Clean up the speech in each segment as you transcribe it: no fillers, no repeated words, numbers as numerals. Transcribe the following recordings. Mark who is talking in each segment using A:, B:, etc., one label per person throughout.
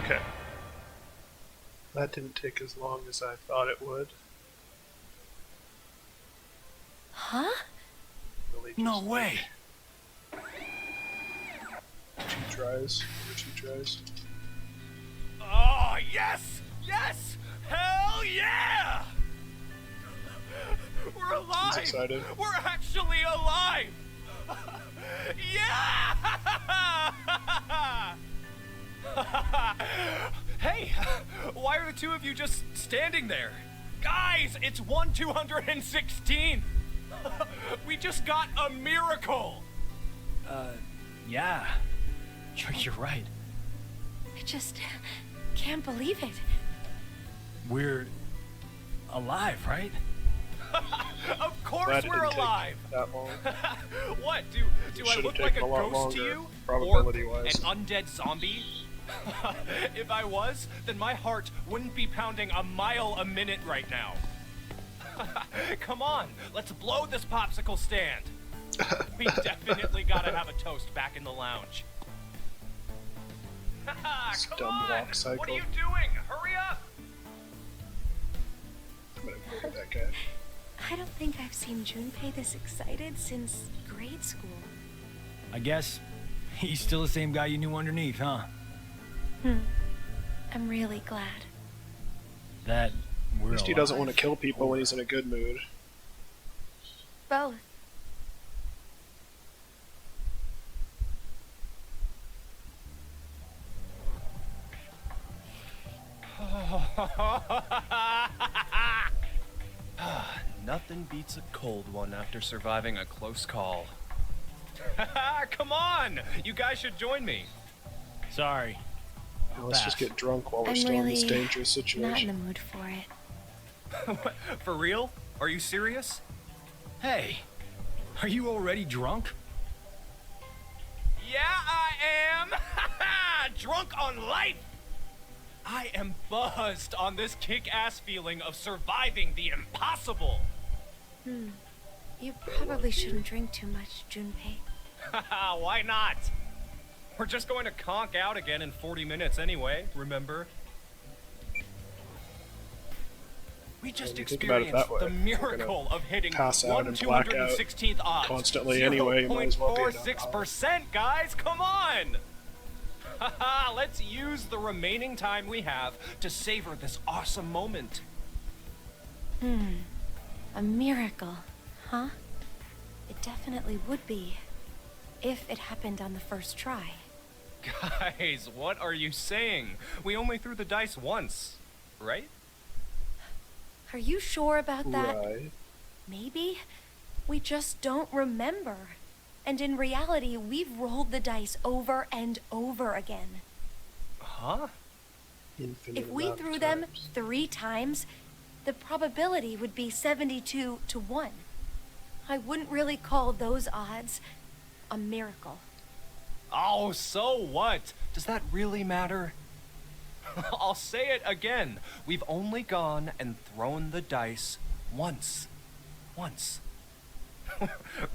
A: Okay. That didn't take as long as I thought it would.
B: Huh?
A: Really just
C: No way.
A: Two tries. Or two tries.
C: Oh, yes! Yes! Hell yeah! We're alive!
A: He's excited.
C: We're actually alive! Yeah! Hey, why are the two of you just standing there? Guys, it's 1/216! We just got a miracle!
D: Yeah. You're right.
B: I just can't believe it.
D: We're alive, right?
C: Of course
A: Glad it
C: we're
A: didn't take
C: alive!
A: that long.
C: What, do I
A: Should've
C: look like a
A: taken a lot
C: ghost to
A: longer,
C: you?
A: probability-wise.
C: Or an undead zombie? If I was, then my heart wouldn't be pounding a mile a minute right now. Come on, let's blow this popsicle stand. We definitely gotta have a toast back in the lounge. Come
A: Dumb
C: on!
A: walk cycle.
C: What are you doing? Hurry up!
A: I'm gonna go to that guy.
B: I don't think I've seen Junpei this excited since grade school.
D: I guess he's still the same guy you knew underneath, huh?
B: I'm really glad.
D: That we're
A: At least he doesn't want to
D: alive.
A: kill people when he's in a good mood.
B: Both.
C: Nothing beats a cold one after surviving a close call. Come on! You guys should join me.
D: Sorry.
A: Let's just get drunk while we're
B: I'm
A: still in this
B: really
A: dangerous
B: not in
A: situation.
B: the mood for it.
C: What, for real? Are you serious?
D: Hey, are you already drunk?
C: Yeah, I am! Drunk on life! I am buzzed on this kick-ass feeling of surviving the impossible!
B: You probably shouldn't drink too much, Junpei.
C: Why not? We're just going to conk out again in 40 minutes anyway, remember? We just
A: you think about it
C: experienced
A: that
C: the
A: way,
C: miracle of hitting
A: pass out and black out
C: 1/216th odds.
A: constantly anyway, you might as well be in a
C: 0.46%, guys, come on! Haha, let's use the remaining time we have to savor this awesome moment.
B: A miracle, huh? It definitely would be. If it happened on the first try.
C: Guys, what are you saying? We only threw the dice once, right?
B: Are you sure about that?
A: Right.
B: Maybe we just don't remember. And in reality, we've rolled the dice over and over again.
C: Huh?
A: Infinite
B: If we
A: amount of
B: threw them
A: times.
B: 3 times, the probability would be 72 to 1. I wouldn't really call those odds a miracle.
C: Oh, so what? Does that really matter? I'll say it again. We've only gone and thrown the dice once. Once.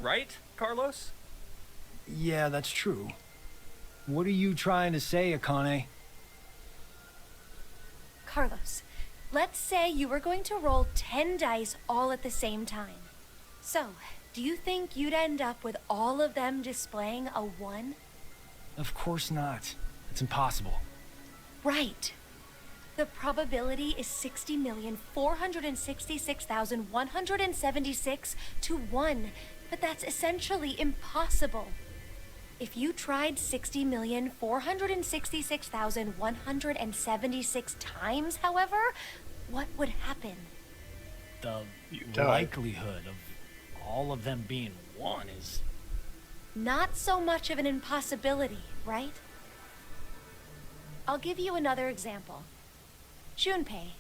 C: Right, Carlos?
D: Yeah, that's true. What are you trying to say, Akane?
B: Carlos, let's say you were going to roll 10 dice all at the same time. So, do you think you'd end up with all of them displaying a 1?
D: Of course not. It's impossible.
B: Right. The probability is 60,466,176 to 1, but that's essentially impossible. If you tried 60,466,176 times, however, what would happen?
D: The
A: You die.
D: likelihood of all of them being 1 is...
B: Not so much of an impossibility, right? I'll give you another example. Junpei,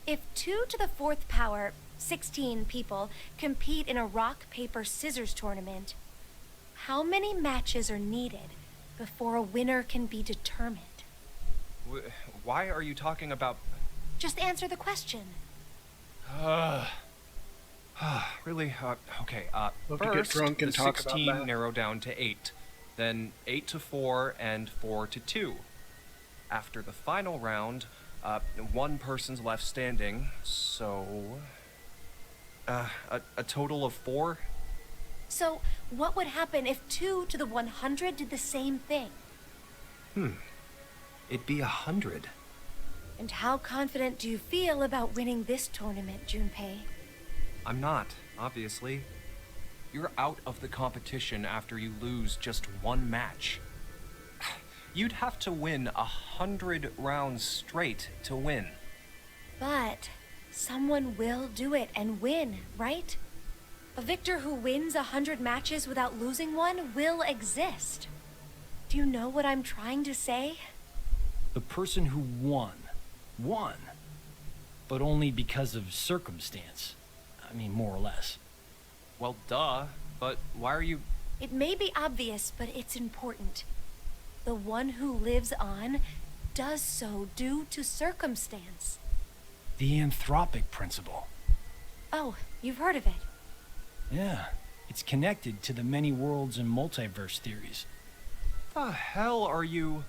B: if 2 to the 4th power, 16 people, compete in a rock, paper, scissors tournament, how many matches are needed before a winner can be determined?
C: Why are you talking about...
B: Just answer the question.
C: Really? Okay,
A: Love to get
C: first,
A: drunk and
C: the
A: talk about
C: 16
A: that.
C: narrow down to 8. Then 8 to 4 and 4 to 2. after the final round, one person's left standing, so... a total of 4?
B: So, what would happen if 2 to the 100 did the same thing?
C: It'd be 100.
B: And how confident do you feel about winning this tournament, Junpei?
C: I'm not, obviously. You're out of the competition after you lose just 1 match. You'd have to win 100 rounds straight to win.
B: But someone will do it and win, right? A victor who wins 100 matches without losing one will exist. Do you know what I'm trying to say?
D: The person who won. But only because of circumstance. I mean, more or less.
C: Well, duh, but why are you...
B: It may be obvious, but it's important. The one who lives on does so due to circumstance.
D: The anthropic principle.
B: Oh, you've heard of it.
D: Yeah, it's connected to the many worlds and multiverse theories.
C: The hell are you...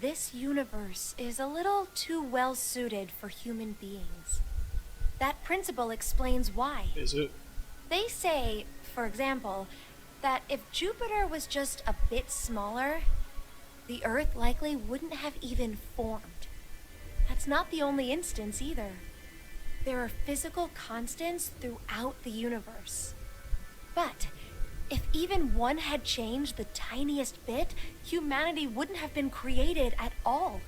B: This universe is a little too well suited for human beings. That principle explains why.
A: Is it?
B: They say, for example, that if Jupiter was just a bit smaller, the Earth likely wouldn't have even formed. That's not the only instance either. There are physical constants throughout the universe. But if even one had changed the tiniest bit, humanity wouldn't have been created at all.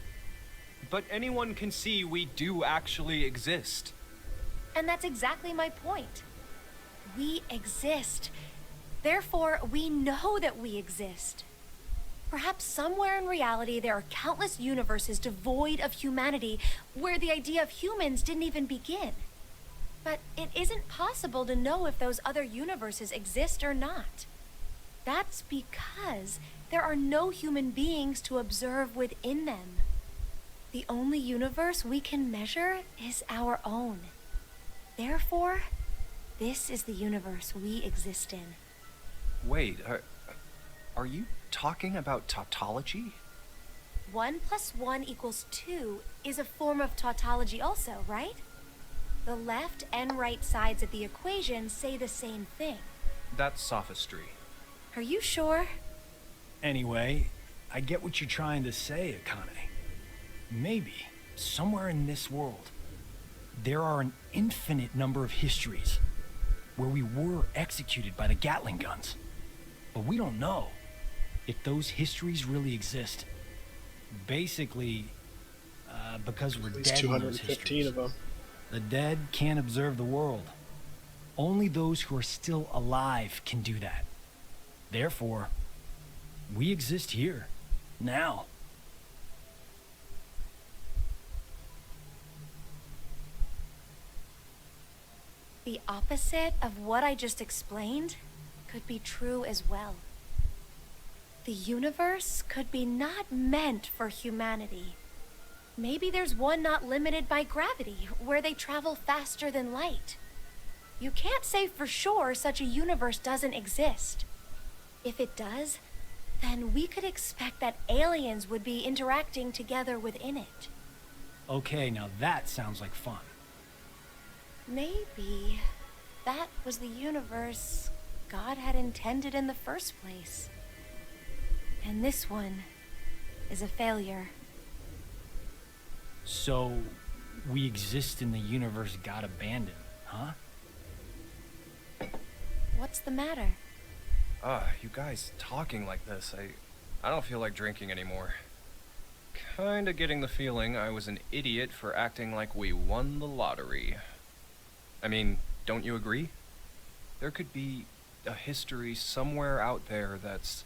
C: But anyone can see we do actually exist.
B: And that's exactly my point. We exist. Therefore, we know that we exist. Perhaps somewhere in reality there are countless universes devoid of humanity where the idea of humans didn't even begin. But it isn't possible to know if those other universes exist or not. That's because there are no human beings to observe within them. The only universe we can measure is our own. Therefore, this is the universe we exist in.
C: Wait, are you talking about tautology?
B: 1 + 1 = 2 is a form of tautology also, right? The left and right sides of the equation say the same thing.
C: That's sophistry.
B: Are you sure?
D: Anyway, I get what you're trying to say, Akane. Maybe, somewhere in this world, there are an infinite number of histories where we were executed by the Gatling guns. But we don't know if those histories really exist. Basically, because we're
A: At least
D: dead in those
A: 215
D: histories.
A: of them.
D: The dead can't observe the world. Only those who are still alive can do that. Therefore, we exist here, now.
B: The opposite of what I just explained could be true as well. The universe could be not meant for humanity. Maybe there's one not limited by gravity, where they travel faster than light. You can't say for sure such a universe doesn't exist. If it does, then we could expect that aliens would be interacting together within it.
D: Okay, now that sounds like fun.
B: Maybe that was the universe God had intended in the first place. And this one is a failure.
D: So, we exist in the universe God abandoned, huh?
B: What's the matter?
C: You guys talking like this, I don't feel like drinking anymore. Kinda getting the feeling I was an idiot for acting like we won the lottery. I mean, don't you agree? There could be a history somewhere out there that's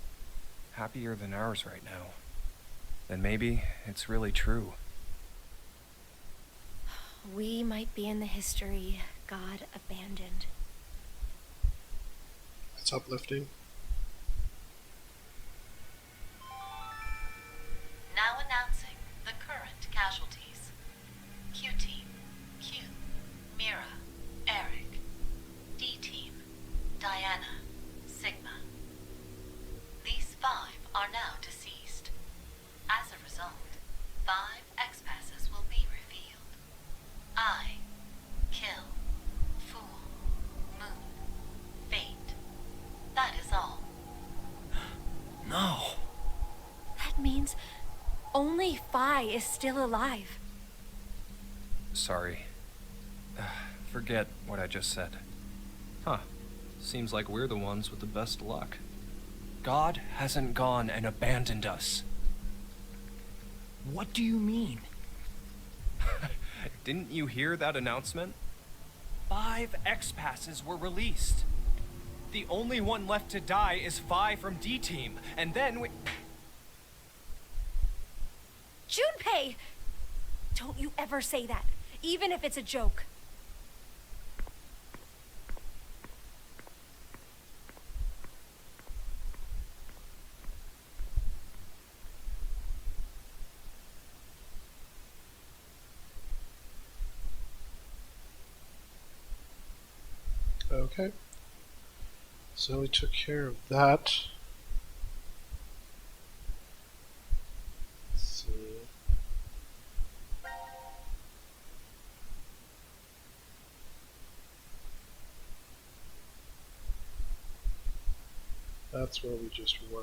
C: happier than ours right now. Then maybe it's really true.
B: We might be in the history God abandoned.
A: It's uplifting.
E: Now announcing the current casualties. Q-Team, Q, Mira, Eric. D-Team, Diana, Sigma. These 5 are now deceased. As a result,
B: Only Phi is still alive.
C: Sorry. Forget what I just said. Huh. Seems like we're the ones with the best luck. God hasn't gone and abandoned us.
D: What do you mean?
C: Didn't you hear that announcement? 5 X-Passes were released. The only one left to die is Phi from D-Team, and then we...
B: Junpei! Don't you ever say that, even if it's a joke.
A: Okay. So we took care of that. Let's see. That's where we just were.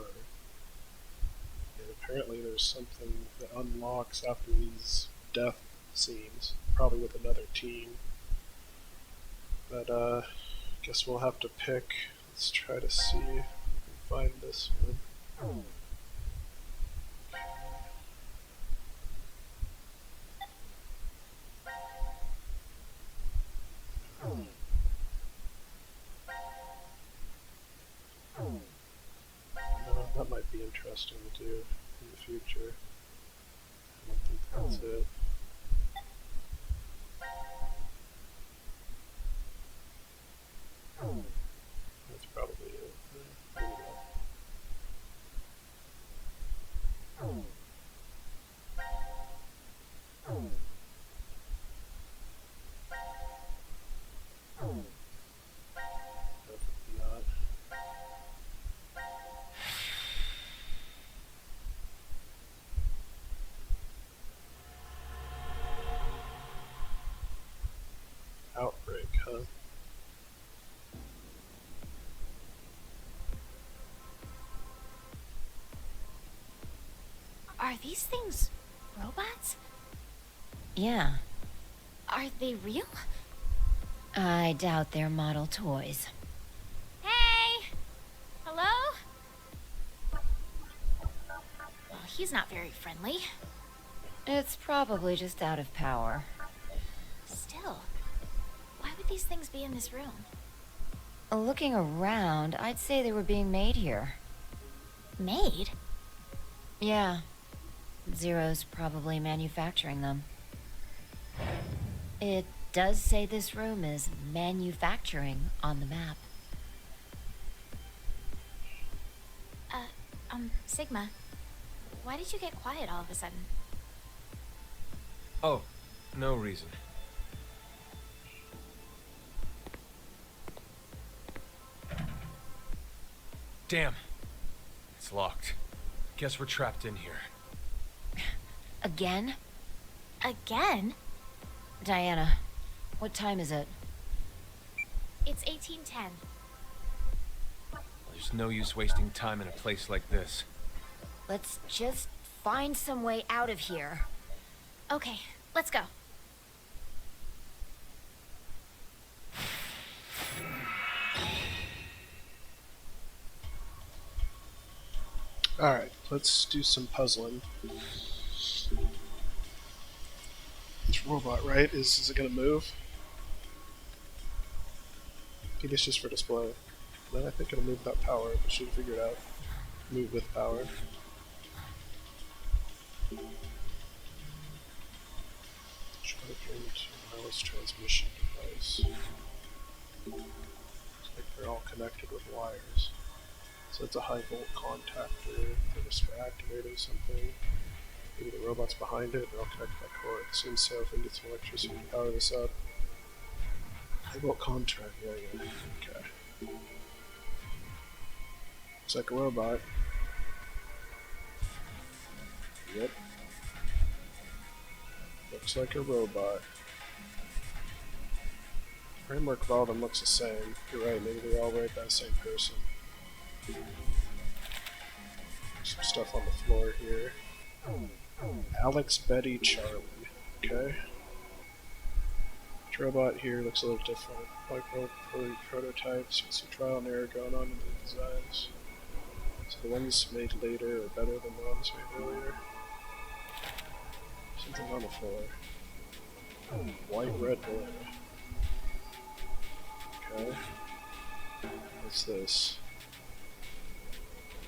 A: And apparently there's something that unlocks after these death scenes, probably with another team. But guess we'll have to pick. Let's try to see if we can find this one. That might be interesting to do in the future. I don't think that's it. That's probably it. Maybe Definitely not. Outbreak, huh?
B: Are these things robots?
F: Yeah,
B: Are they real?
F: I doubt they're model toys.
B: Hey! Hello? Well, he's not very friendly.
F: It's probably just out of power.
B: Still, why would these things be in this room?
F: Looking around, I'd say they were being made here.
B: Made?
F: Yeah. Zero's probably manufacturing them. It does say this room is manufacturing on the map.
B: Sigma, why did you get quiet all of a sudden?
G: Oh, no reason. Damn. It's locked. Guess we're trapped in here.
F: Again?
B: Again?
F: Diana, what time is it?
B: It's 1810.
G: There's no use wasting time in a place like this.
F: Let's just find some way out of here.
B: Okay, let's go.
A: Alright, let's do some puzzling. This robot, right? Is it gonna move? I think it's just for display. Then I think it'll move without power, but should figure it out. Move with power. Charge into wireless transmission device. Looks like they're all connected with wires. So it's a high volt contactor. They're just for activating something. Maybe the robot's behind it, they're all connected by cord. Seems so. If we can get some electricity to power this up. High volt contract, yeah. Okay. Looks like a robot. Yep. Looks like a robot. Framework of all of them looks the same. You're right, maybe they're all right by the same person. Some stuff on the floor here. Alex, Betty, Charlie. Okay. Each robot here looks a little different. Like prototypes, you can see trial and error going on in the designs. So the ones made later are better than the ones made earlier. Something on the floor. White, red, blue. Okay. What's this?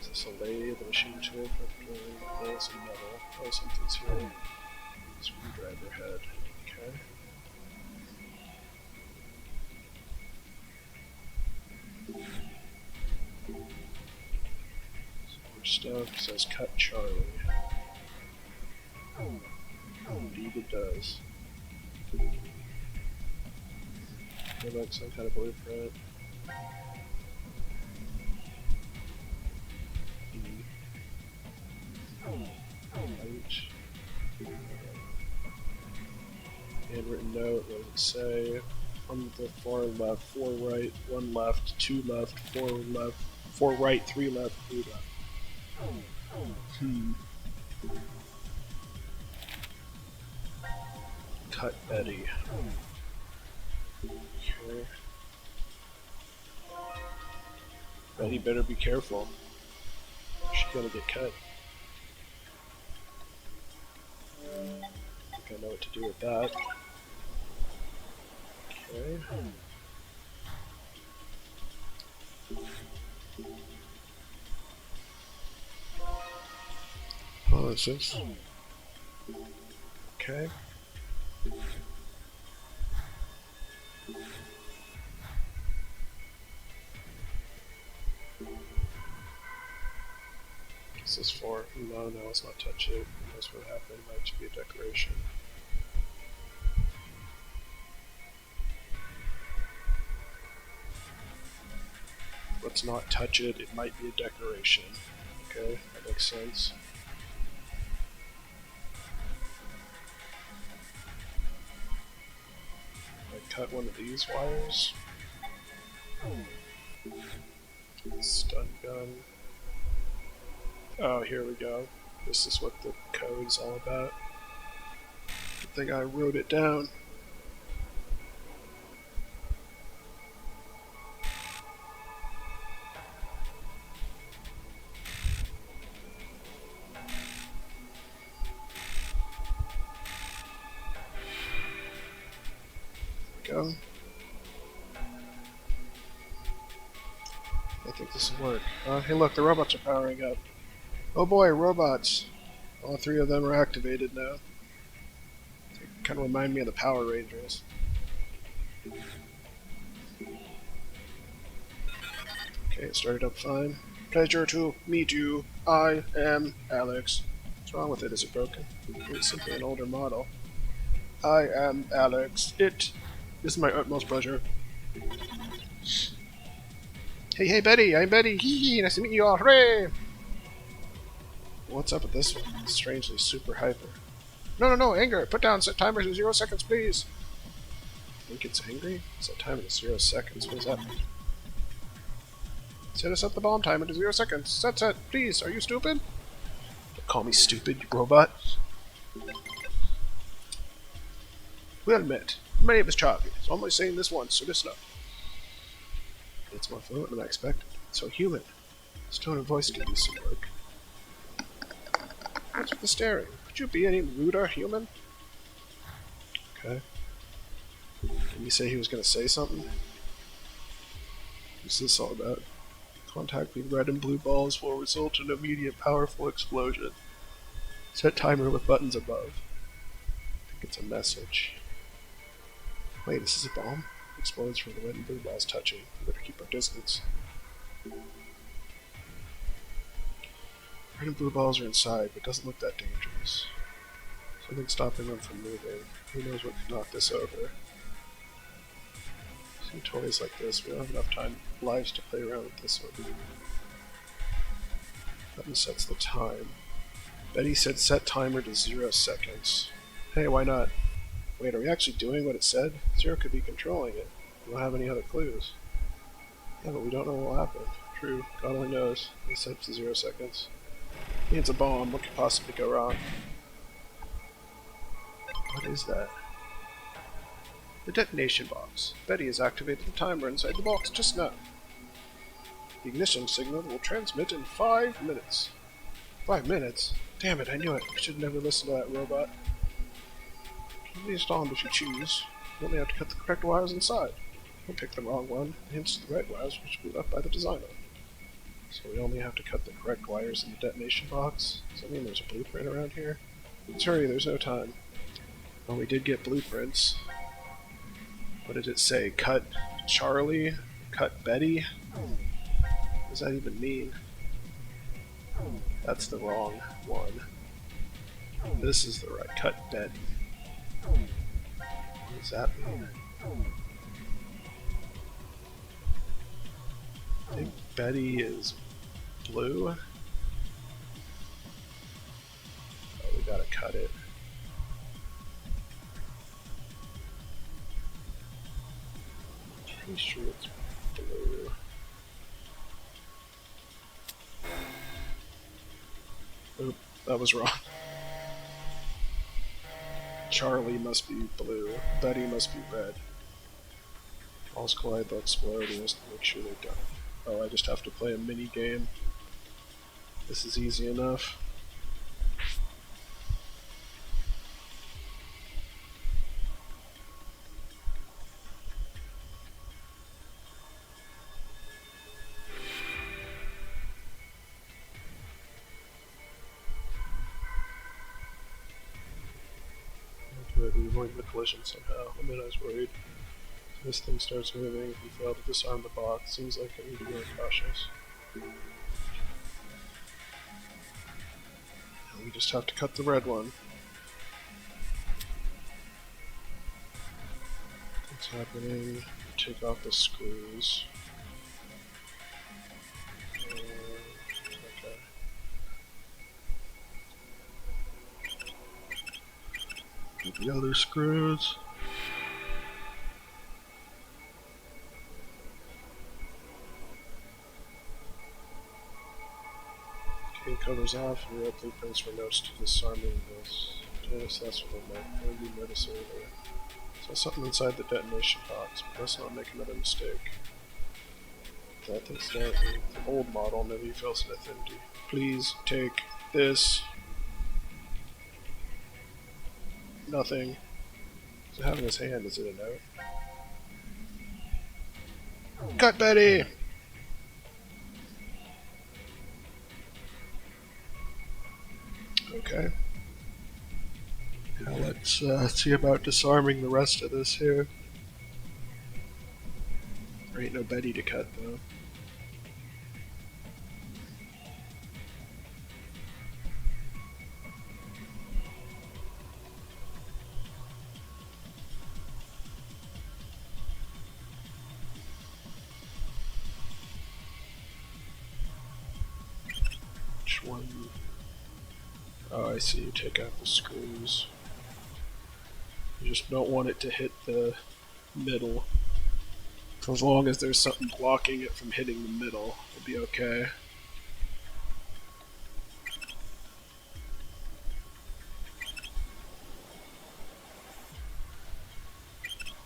A: Is this a lathe, a machine tool for drilling holes in metal? Oh, something's here. Screwdriver head. Okay. Some more stuff. It says cut Charlie. Indeed it does. Looks like some kind of blueprint. Handwritten note, what does it say? On the far left, 4 right, 1 left, 2 left, 4 left, 4 right, 3 left, 3 left. Cut Betty. Okay. Betty better be careful. She's gonna get cut. I think I know what to do with that. Okay. Oh, is this? Okay. What's this for? No, let's not touch it. Who knows what happened? Might just be a decoration. Let's not touch it. It might be a decoration. Okay, that makes sense. I cut one of these wires. Stun gun. Oh, here we go. This is what the code's all about. I think I wrote it down. Go. I think this will work. Hey look, the robots are powering up. Oh boy, robots! All 3 of them are activated now. They kind of remind me of the Power Rangers. Okay, it started up fine. Pleasure to meet you. I am Alex. What's wrong with it? Is it broken? It's simply an older model. I am Alex. It is my utmost pleasure. Hey, Betty! I'm Betty! Hee hee! Nice to meet you all! Hooray! What's up with this one? It's strangely super hyper. No, anger! Put down set timer to 0 seconds, please! I think it's angry? Set timer to 0 seconds. What does that mean? Set us up the bomb timer to 0 seconds. Set, please! Are you stupid? Don't call me stupid, you robot. Well met. My name is Charlie. So I'm only saying this once, so listen up. It's more fluent than I expected. So human. His tone of voice could use some work. Answer the staring. Could you be any ruder, human? Okay. Didn't you say he was going to say something? What's this all about? Contact with red and blue balls will result in immediate powerful explosion. Set timer with buttons above. I think it's a message. Wait, this is a bomb? It explodes from the red and blue balls touching. We better keep our distance. Red and blue balls are inside, but it doesn't look that dangerous. Something's stopping them from moving. Who knows what could knock this over? Some toys like this, we don't have enough lives to play around with this one. Button sets the time. Betty said set timer to 0 seconds. Hey, why not? Wait, are we actually doing what it said? Zero could be controlling it. We don't have any other clues. Yeah, but we don't know what will happen. True, God only knows. He set to 0 seconds. It's a bomb. What could possibly go wrong? What is that? The detonation box. Betty has activated the timer inside the box just now. The ignition signal will transmit in 5 minutes. 5 minutes? Damn it, I knew it. I should have never listened to that robot. You can be installed if you choose. You only have to cut the correct wires inside. Don't pick the wrong one, hence the right wires which will be left by the designer. So we only have to cut the correct wires in the detonation box. Does that mean there's a blueprint around here? Let's hurry, there's no time. Well, we did get blueprints. What did it say? Cut Charlie? Cut Betty? What does that even mean? That's the wrong one. This is the right. Cut Betty. What does that mean? I think Betty is blue. Oh, we gotta cut it. Pretty sure it's blue. Oop, that was wrong. Charlie must be blue. Betty must be red. Falls collide, they'll explode. We must make sure they don't. Oh, I just have to play a mini game. This is easy enough. We avoid the collision somehow. I mean, I was worried. This thing starts moving. If we fail to disarm the box, seems like I need to be more cautious. And we just have to cut the red one. What's happening? Take off the screws. Okay. Get the other screws. Okay, covers off. We have blueprints for notes to disarming this. Yes, that's what I'm like. What did you notice earlier? So something inside the detonation box, but let's not make another mistake. I think it's the old model, maybe feels Smith empty. Please take this. Nothing. Does it have in his hand? Is it a note? Cut Betty! Okay. Now let's see about disarming the rest of this here. There ain't no Betty to cut though. Which one? Oh, I see. You take out the screws. You just don't want it to hit the middle. So as long as there's something blocking it from hitting the middle, it'll be okay.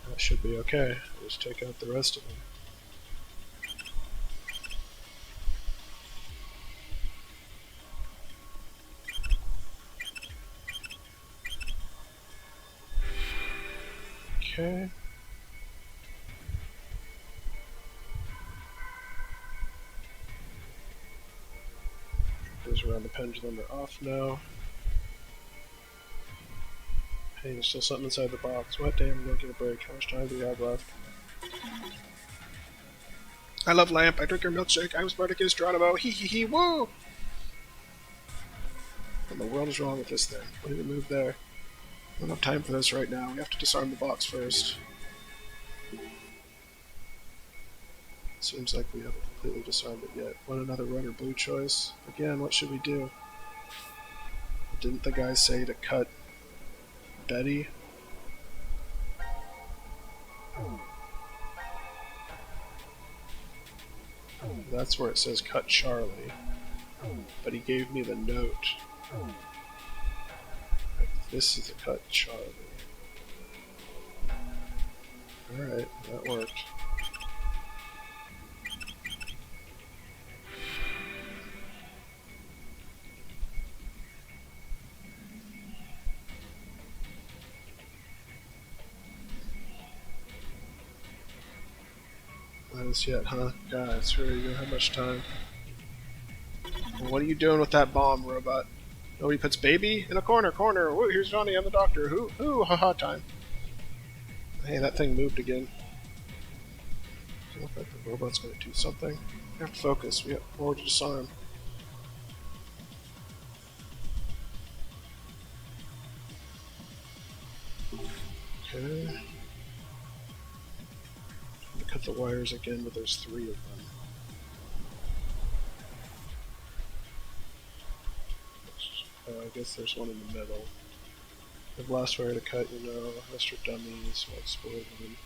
A: That should be okay. Just take out the rest of them. Okay. Goes around the pendulum are off now. Hey, there's still something inside the box. What? Damn, I'm gonna get a break. How much time do we have left? I love Lamp. I drink her milkshake. I'm Spartacus Geronimo. Hee hee hee. Woo! What in the world is wrong with this thing? What did it move there? I don't have time for this right now. We have to disarm the box first. Seems like we haven't completely disarmed it yet. Want another red or blue choice? Again, what should we do? Didn't the guy say to cut Betty? That's where it says cut Charlie. But he gave me the note. Like, this is a cut Charlie. Alright, that worked. Not as yet, huh? Guys, hurry, you don't have much time. Well, what are you doing with that bomb, robot? Nobody puts baby in a corner. Woo, here's Johnny, I'm the doctor. Who, haha, time. Hey, that thing moved again. Doesn't look like the robot's gonna do something. We have to focus. We have more to disarm. Okay. I'm gonna cut the wires again, but there's 3 of them. I guess there's one in the middle. The last wire to cut, you know, Mr. Dummies, won't spoil them.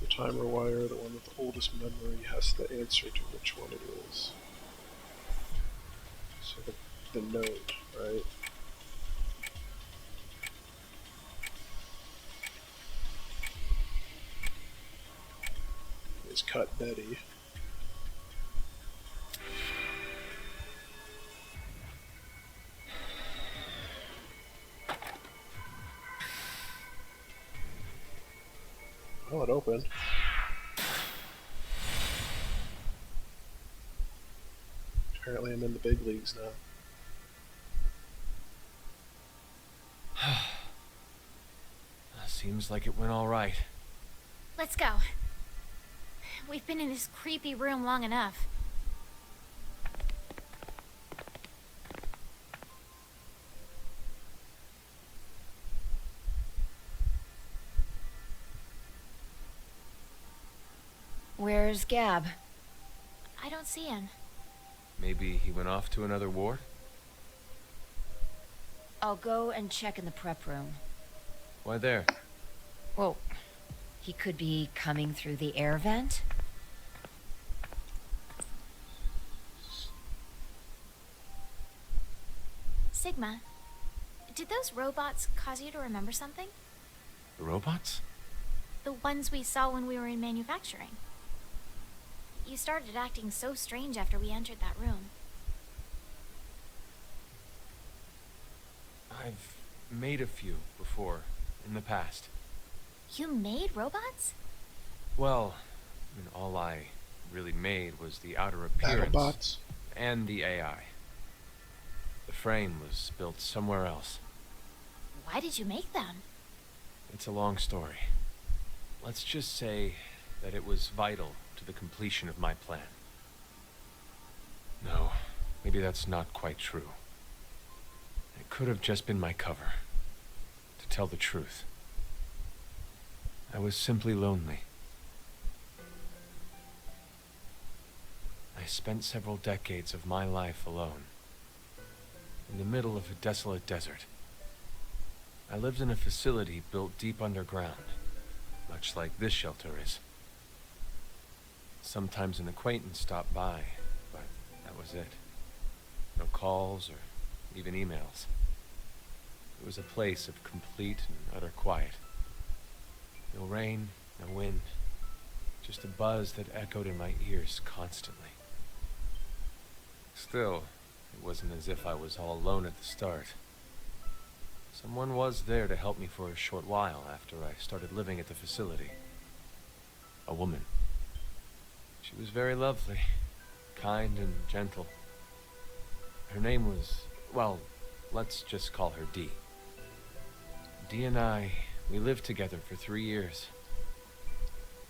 A: The timer wire, the one with the oldest memory, has the answer to which one it is. So the node, right? Is cut Betty. Oh, it opened. Apparently I'm in the big leagues now.
G: Seems like it went all right.
H: Let's go. We've been in this creepy room long enough.
F: Where's Gab?
H: I don't see him.
G: Maybe he went off to another ward?
F: I'll go and check in the prep room.
G: Why there?
F: Well, he could be coming through the air vent.
H: Sigma, did those robots cause you to remember something?
G: The robots?
H: The ones we saw when we were in manufacturing. You started acting so strange after we entered that room.
G: I've made a few before, in the past.
H: You made robots?
G: Well, I mean, all I really made was the outer appearance
A: BattleBots?
G: and the AI. The frame was built somewhere else.
H: Why did you make them?
G: It's a long story. Let's just say that it was vital to the completion of my plan. No, maybe that's not quite true. It could have just been my cover. To tell the truth, I was simply lonely. I spent several decades of my life alone, in the middle of a desolate desert. I lived in a facility built deep underground, much like this shelter is. Sometimes an acquaintance stopped by, but that was it. No calls or even emails. It was a place of complete and utter quiet. No rain, no wind, just a buzz that echoed in my ears constantly. Still, it wasn't as if I was all alone at the start. Someone was there to help me for a short while after I started living at the facility. A woman. She was very lovely, kind and gentle. Her name was, well, let's just call her Dee. Dee and I, we lived together for 3 years.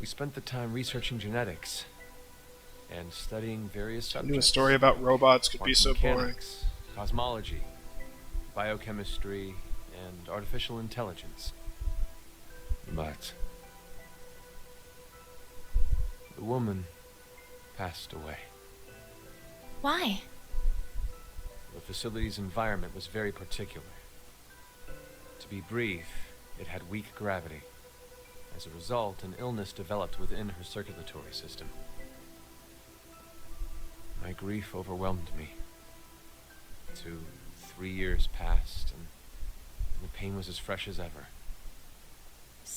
G: We spent the time researching genetics and studying various
A: I
G: subjects.
A: knew a story about robots could be so
G: quantum
A: boring.
G: mechanics, cosmology, biochemistry, and artificial intelligence. But the woman passed away.
H: Why?
G: The facility's environment was very particular. To be brief, it had weak gravity. As a result, an illness developed within her circulatory system. My grief overwhelmed me. 2, 3 years passed, and the pain was as fresh as ever.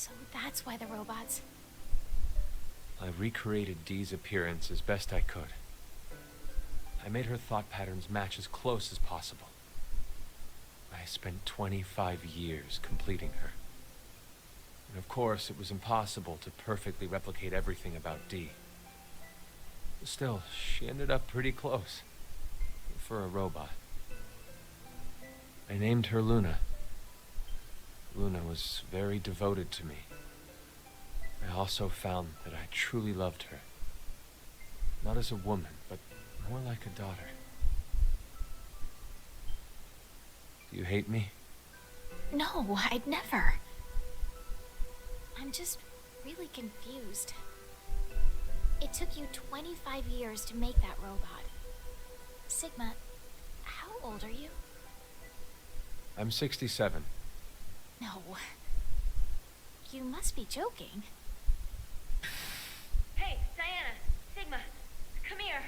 H: So that's why the robots...
G: I recreated Dee's appearance as best I could. I made her thought patterns match as close as possible. I spent 25 years completing her. And of course, it was impossible to perfectly replicate everything about Dee. Still, she ended up pretty close. For a robot. I named her Luna. Luna was very devoted to me. I also found that I truly loved her. Not as a woman, but more like a daughter. Do you hate me?
H: No, I'd never. I'm just really confused. It took you 25 years to make that robot. Sigma, how old are you?
G: I'm 67.
H: No. You must be joking.
B: Hey, Diana, Sigma, come here.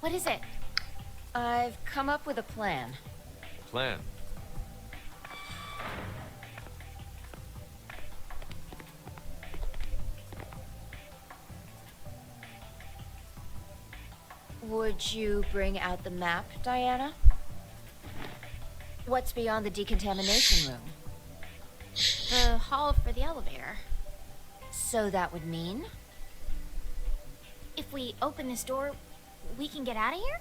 H: What is it?
F: I've come up with a plan.
G: Plan.
F: Would you bring out the map, Diana? What's beyond the decontamination room?
H: The hall for the elevator.
F: So that would mean?
H: If we open this door, we can get out of here?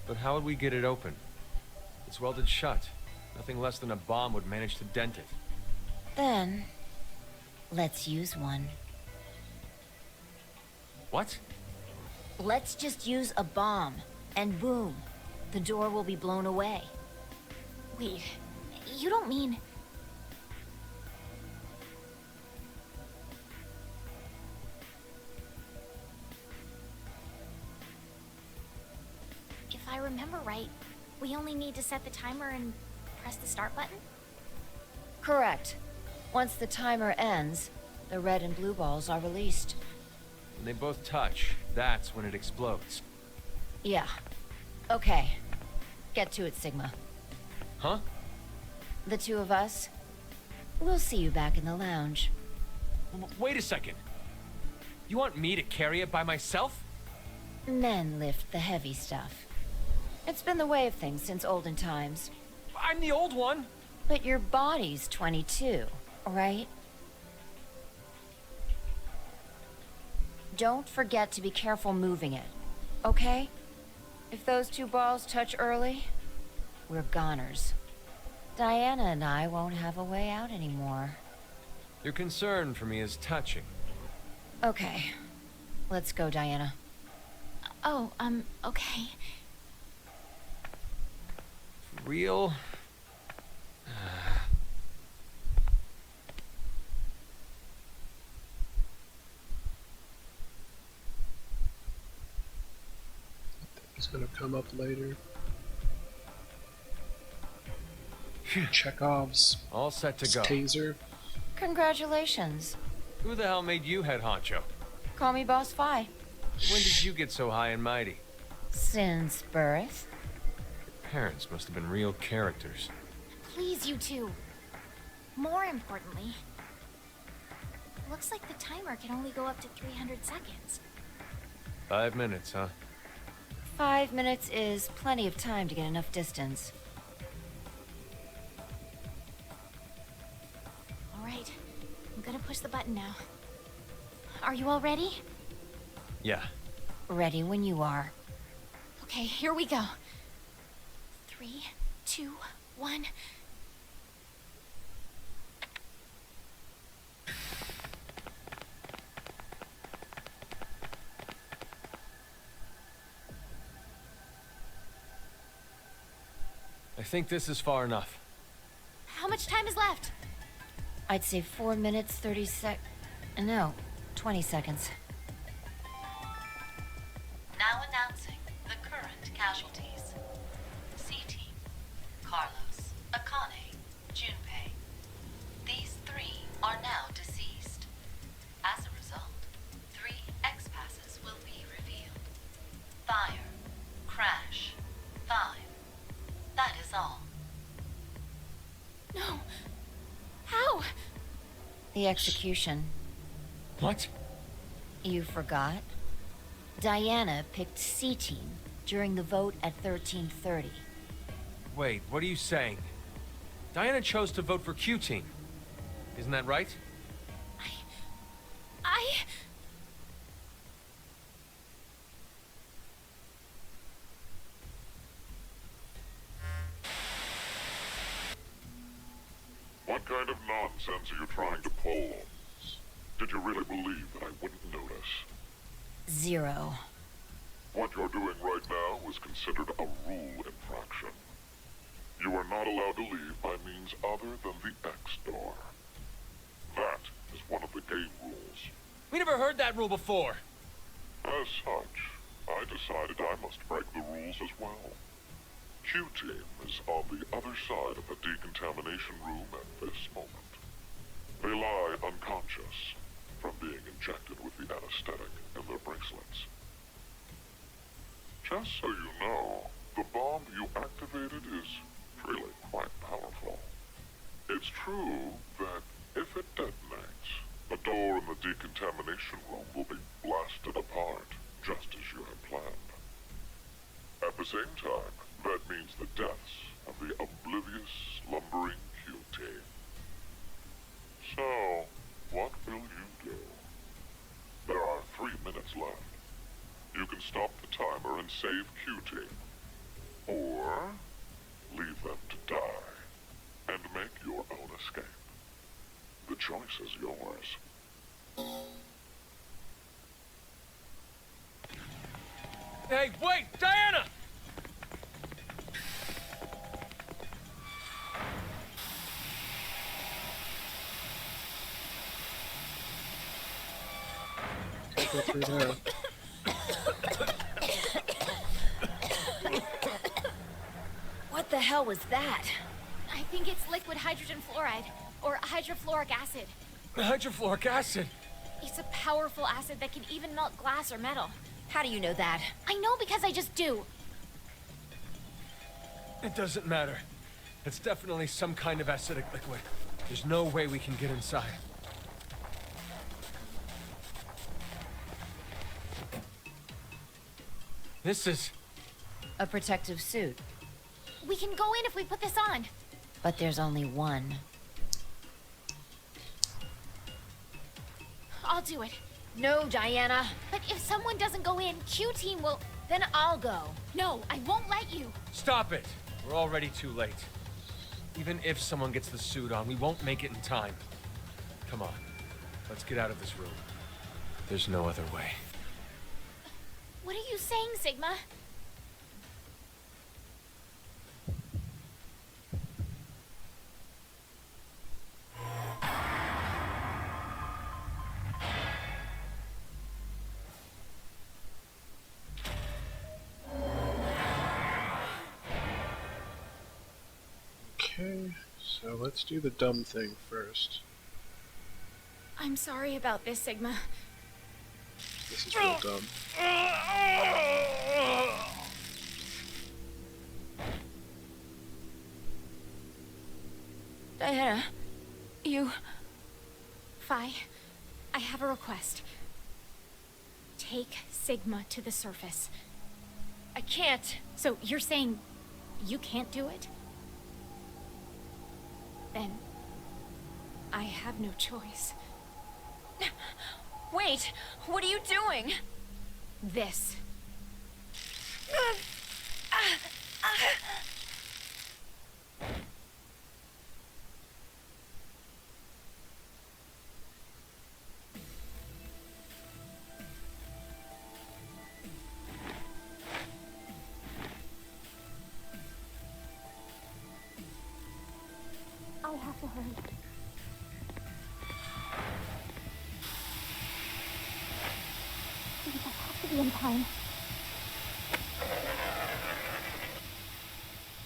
G: But how would we get it open? It's welded shut. Nothing less than a bomb would manage to dent it.
F: Then, let's use one.
G: What?
F: Let's just use a bomb, and boom, the door will be blown away.
H: Wait, you don't mean... If I remember right, we only need to set the timer and press the start button?
F: Correct. Once the timer ends, the red and blue balls are released.
G: When they both touch, that's when it explodes.
F: Yeah. Okay. Get to it, Sigma.
G: Huh?
F: The two of us, we'll see you back in the lounge.
G: Wait a second. You want me to carry it by myself?
F: Men lift the heavy stuff. It's been the way of things since olden times.
G: I'm the old one.
F: But your body's 22, right? Don't forget to be careful moving it, okay? If those two balls touch early, we're goners. Diana and I won't have a way out anymore.
G: Your concern for me is touching.
F: Okay. Let's go, Diana.
H: Oh, okay.
G: Real?
A: It's gonna come up later. Chekhov's
G: All set to go.
A: taser.
F: Congratulations.
G: Who the hell made you head honcho?
F: Call me Boss Fi.
G: When did you get so high and mighty?
F: Since birth.
G: Your parents must have been real characters.
H: Please, you two. More importantly, looks like the timer can only go up to 300 seconds.
G: 5 minutes, huh?
F: 5 minutes is plenty of time to get enough distance.
H: All right, I'm gonna push the button now. Are you all ready?
G: Yeah.
F: Ready when you are.
H: Okay, here we go. 3, 2, 1.
G: I think this is far enough.
H: How much time is left?
F: I'd say 4 minutes, no, 20 seconds.
E: Now announcing the current casualties. C-Team, Carlos, Akane, Junpei. These 3 are now deceased. As a result, 3 X-Passes will
F: The execution.
G: What?
F: You forgot? Diana picked C-Team during the vote at 1330.
G: Wait, what are you saying? Diana chose to vote for Q-Team. Isn't that right?
H: I...
I: What kind of nonsense are you trying to pull? Did you really believe that I wouldn't notice?
F: 0.
I: What you're doing right now is considered a rule infraction. You are not allowed to leave by means other than the X door. That is one of the game rules.
G: We never heard that rule before.
I: As such, I decided I must break the rules as well. Q-Team is on the other side of the decontamination room at this moment. They lie unconscious from being injected with the anesthetic in their bracelets. Just so you know, the bomb you activated is really quite powerful. It's true that if it detonates, the door in the decontamination room will be blasted apart, just as you had planned. At the same time, that means the deaths of the oblivious, slumbering Q-Team. So, what will you do? There are 3 minutes left. You can stop the timer and save Q-Team. Or leave them to die and make your own escape. The choice is yours.
G: Hey, wait! Diana!
A: Go through there.
F: What the hell was that?
H: I think it's liquid hydrogen fluoride, or hydrofluoric acid.
G: Hydrofluoric acid!
H: It's a powerful acid that can even melt glass or metal.
F: How do you know that?
H: I know because I just do.
G: It doesn't matter. It's definitely some kind of acidic liquid. There's no way we can get inside. This is...
F: A protective suit.
H: We can go in if we put this on.
F: But there's only one.
H: I'll do it.
F: No, Diana.
H: But if someone doesn't go in, Q-Team will...
F: Then I'll go.
H: No, I won't let you.
G: Stop it! We're already too late. Even if someone gets the suit on, we won't make it in time. Come on. Let's get out of this room. There's no other way.
H: What are you saying, Sigma?
A: Okay, so let's do the dumb thing first.
H: I'm sorry about this, Sigma.
A: This is real dumb.
F: Diana, you...
H: Phi, I have a request. Take Sigma to the surface.
F: I can't.
H: So you're saying you can't do it? Then I have no choice.
F: Wait, what are you doing?
H: This. I have to hurry. Please, I have to be in time.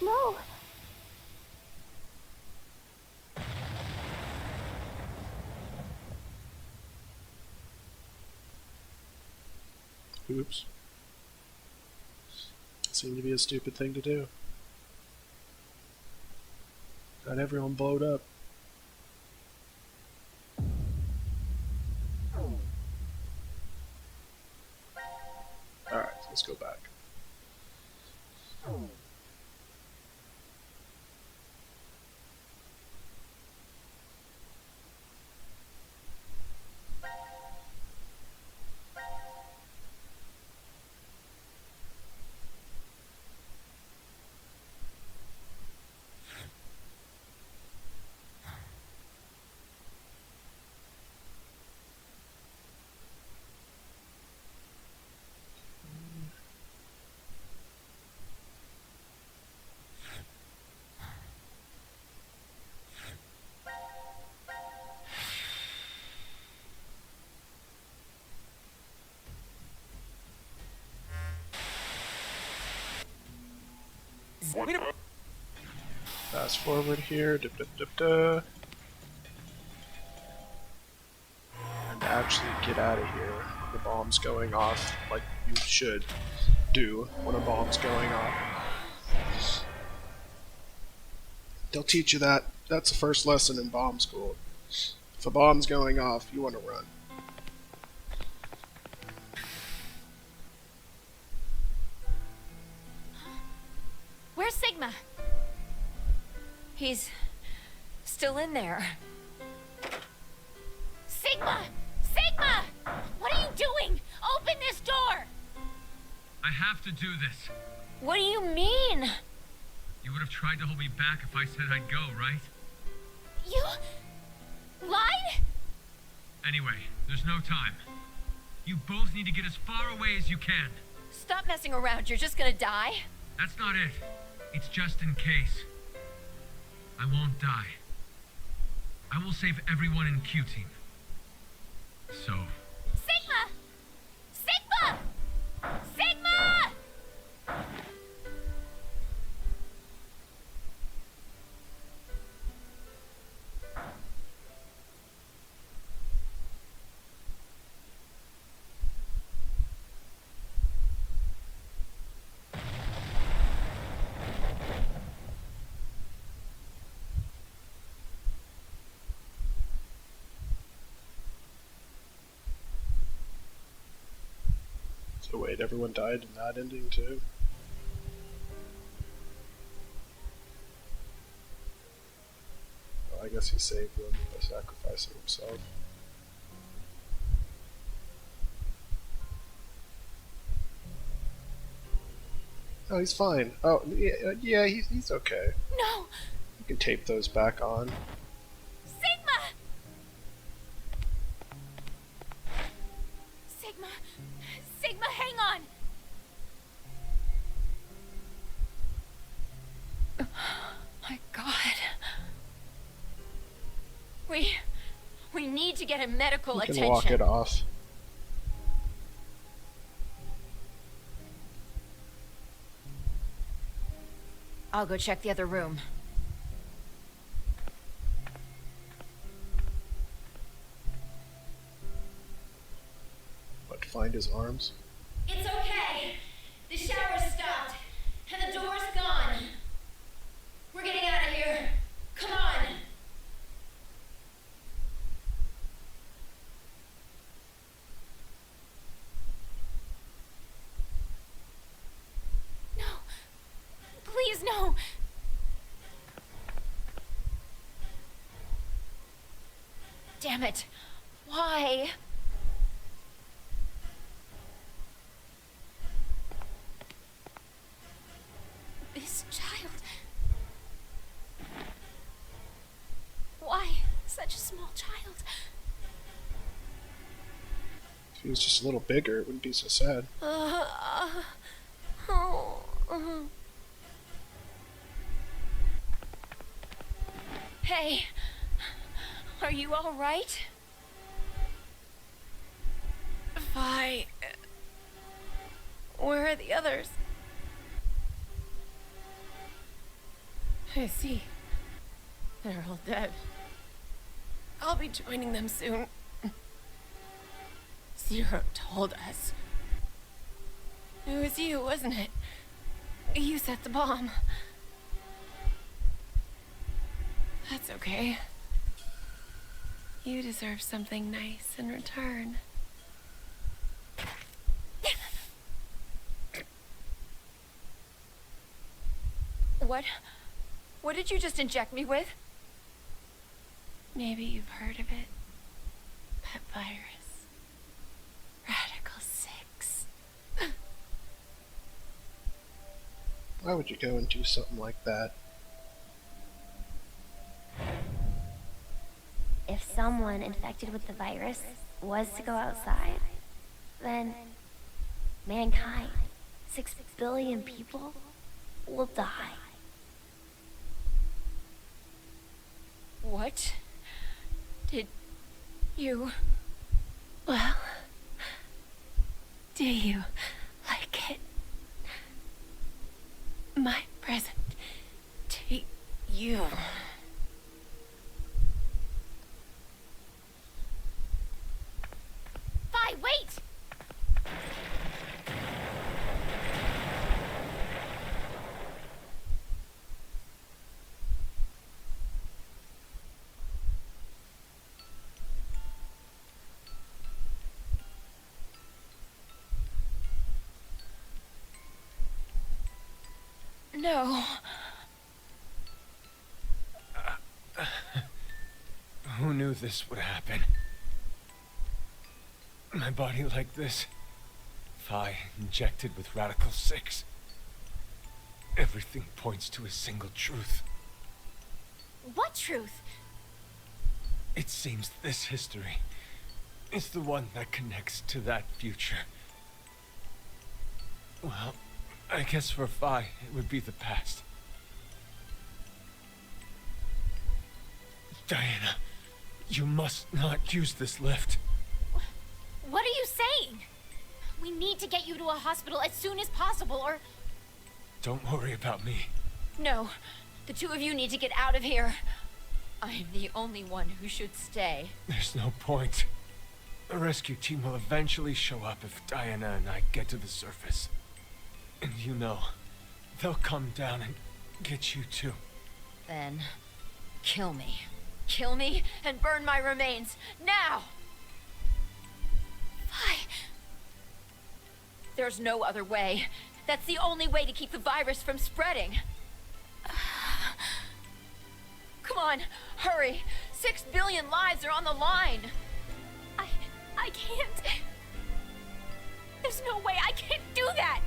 H: No!
A: Oops. Seemed to be a stupid thing to do. Got everyone blowed up. Let's go back. Fast forward here. And actually get out of here. The bomb's going off, like you should do when a bomb's going off. They'll teach you that. That's the first lesson in bomb school. If a bomb's going off, you want to run.
F: Where's Sigma? He's still in there.
H: Sigma! Sigma! What are you doing? Open this door!
J: I have to do this.
F: What do you mean?
J: You would have tried to hold me back if I said I'd go, right?
H: You... lied?
J: Anyway, there's no time. You both need to get as far away as you can.
F: Stop messing around, you're just gonna die?
J: That's not it. It's just in case. I won't die. I will save everyone in Q-Team. So...
H: Sigma! Sigma! Sigma!
A: So wait, everyone died in that ending too? Well, I guess he saved them by sacrificing himself. Oh, he's fine. Oh, yeah, he's okay.
H: No!
A: You can tape those back on.
H: Sigma! Sigma! Sigma, hang on!
F: My God. We need to get him medical
A: You
F: attention.
A: can walk it off.
F: I'll go check the other room.
A: What, find his arms?
F: It's okay. The shower stopped, and the door's gone. We're getting out of here. Come on.
H: No! Please, no!
F: Damn it. Why?
H: This child... Why such a small child?
A: If he was just a little bigger, it wouldn't be so sad.
F: Hey, are you all right?
B: Why? Where are the others? I see. They're all dead. I'll be joining them soon. Zero told us. It was you, wasn't it? You set the bomb. That's okay. You deserve something nice in return.
F: What did you just inject me with?
B: Maybe you've heard of it. That virus. Radical 6.
A: Why would you go and do something like that?
K: If someone infected with the virus was to go outside, then mankind, 6 billion people, will die.
F: What did you...
B: Well, do you like it? My present to you.
H: Vi, wait!
F: No.
G: Who knew this would happen? My body like this. Phi injected with Radical 6. Everything points to a single truth.
H: What truth?
G: It seems this history is the one that connects to that future. Well, I guess for Phi, it would be the past. Diana, you must not use this lift.
H: What are you saying? We need to get you to a hospital as soon as possible, or...
G: Don't worry about me.
F: No. The two of you need to get out of here. I am the only one who should stay.
G: There's no point. A rescue team will eventually show up if Diana and I get to the surface. And you know, they'll come down and get you too.
F: Then, kill me. Kill me and burn my remains. Now!
H: Vi...
F: There's no other way. That's the only way to keep the virus from spreading. Come on, hurry. 6 billion lives are on the line.
H: I can't... There's no way I can't do that!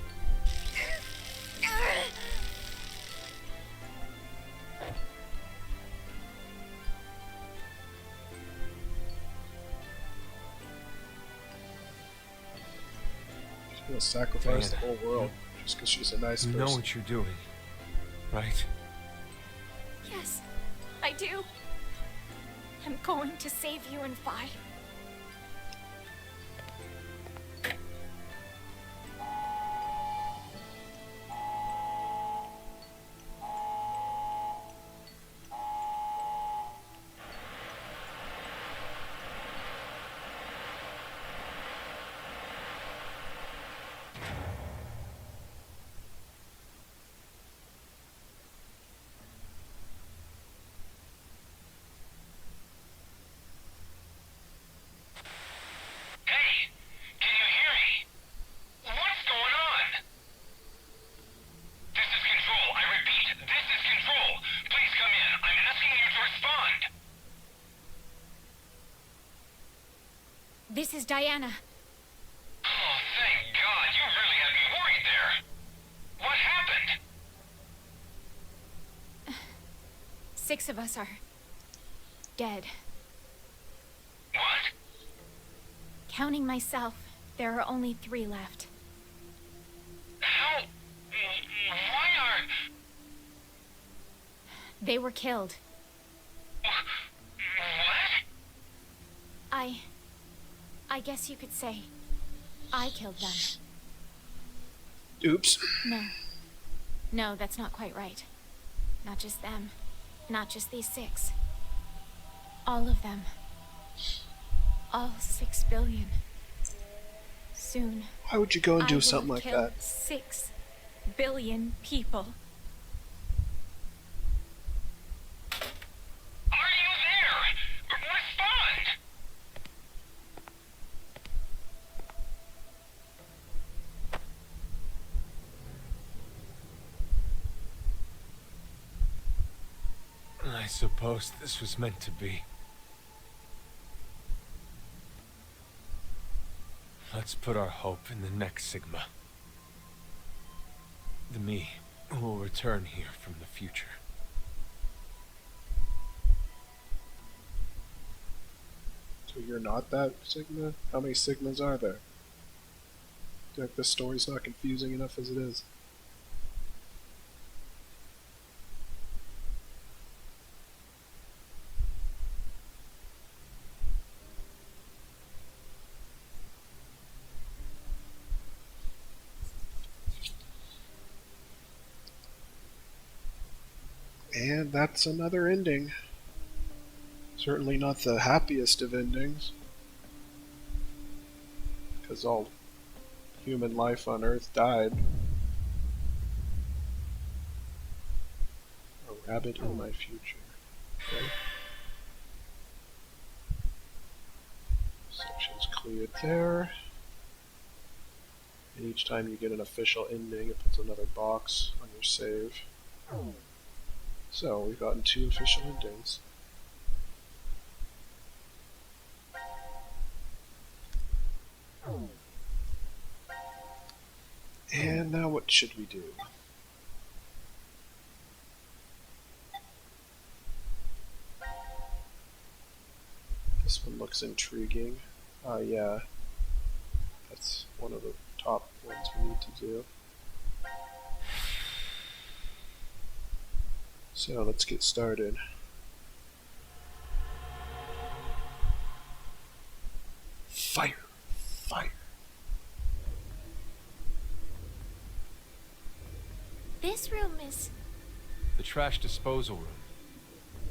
A: She's gonna sacrifice the
G: Diana,
A: whole world just because she's a nice
G: You
A: person.
G: know what you're doing, right?
H: Yes, I do. I'm going to save you and Vi.
J: Hey! Can you hear me? What's going on? This is Control. I repeat, this is Control. Please come in. I'm asking you to respond.
H: This is Diana.
J: Oh, thank God. You really had me worried there. What happened?
H: 6 of us are... dead.
J: What?
H: Counting myself, there are only 3 left.
J: How? Why are...
H: They were killed.
J: What?
H: I guess you could say I killed them.
A: Oops.
H: No, that's not quite right. Not just them. Not just these 6. All of them. All 6 billion. Soon,
A: Why would you go and
H: I
A: do
H: will
A: something like
H: kill
A: that?
H: 6 billion people.
J: Are you there? Respond!
G: I suppose this was meant to be. Let's put our hope in the next Sigma. The me who will return here from the future.
A: So you're not that Sigma? How many Sigmas are there? Do you think this story's not confusing enough as it is? And that's another ending. Certainly not the happiest of endings. Because all human life on Earth died. A rabbit in my future. Okay. Section's cleared there. And each time you get an official ending, it puts another box on your save. So, we've gotten 2 official endings. And now what should we do? This one looks intriguing. Yeah. That's one of the top ones we need to do. So let's get started. Fire! Fire!
H: This room is...
G: The trash disposal room.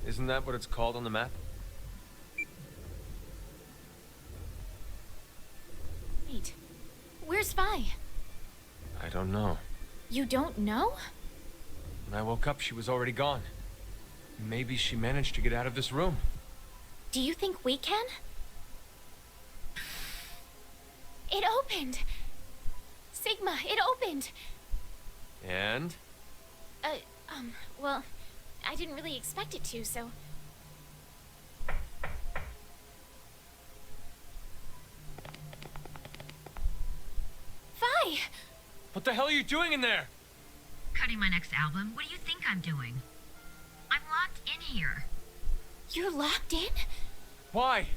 G: Isn't that what it's called on the map?
H: Wait. Where's Vi?
G: I don't know.
H: You don't know?
G: When I woke up, she was already gone. Maybe she managed to get out of this room.
H: Do you think we can? It opened! Sigma, it opened!
G: And?
H: Well, I didn't really expect it to, so... Vi!
G: What the hell are you doing in there?
F: Cutting my next album? What do you think I'm doing? I'm locked in here.
H: You're locked in?
G: Why?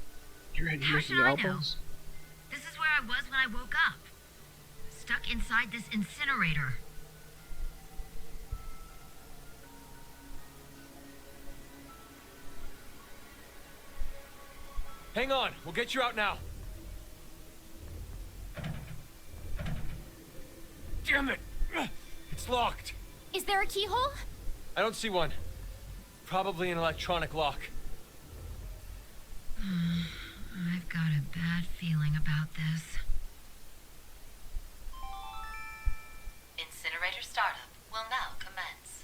A: You're
F: How
A: making
F: should I know?
A: albums?
F: This is where I was when I woke up. Stuck inside this incinerator.
G: Hang on, we'll get you out now. Damn it! It's locked.
H: Is there a keyhole?
G: I don't see one. Probably an electronic lock.
F: I've got a bad feeling about this.
E: Incinerator startup will now commence.